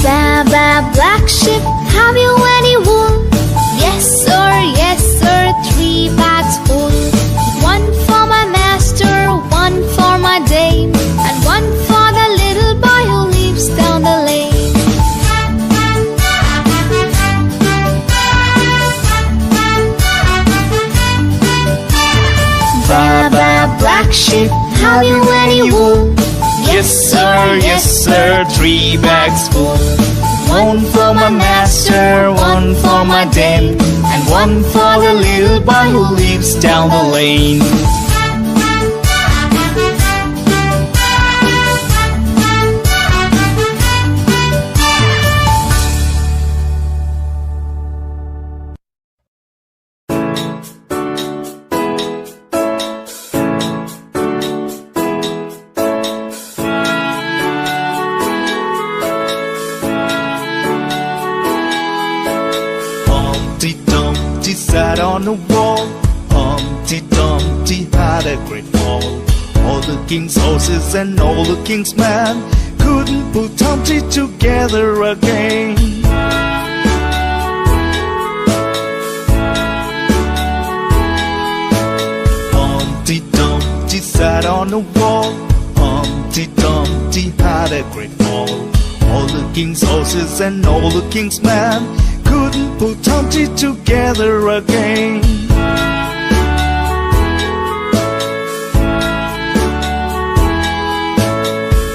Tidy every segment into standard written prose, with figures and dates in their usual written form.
Ba ba black sheep, have you any wool? Yes sir, 3 bags full. One for my master, one for my dame, and one for the little boy who lives down the lane. Ba ba black sheep, have you any wool? Yes sir, 3 bags full. One for my master, one for my dame, and one for the little boy who lives down the lane. Humpty Dumpty sat on a wall. Humpty Dumpty had a great fall. All the king's horses and all the king's men couldn't put Humpty together again. Humpty Dumpty sat on a wall. Humpty Dumpty had a great fall. All the king's horses and all the king's men couldn't put Humpty together again.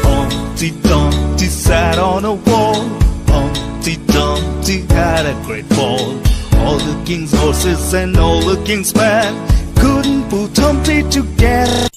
Humpty Dumpty sat on a wall. Humpty Dumpty had a great fall. All the king's horses and all the king's men couldn't put Humpty together.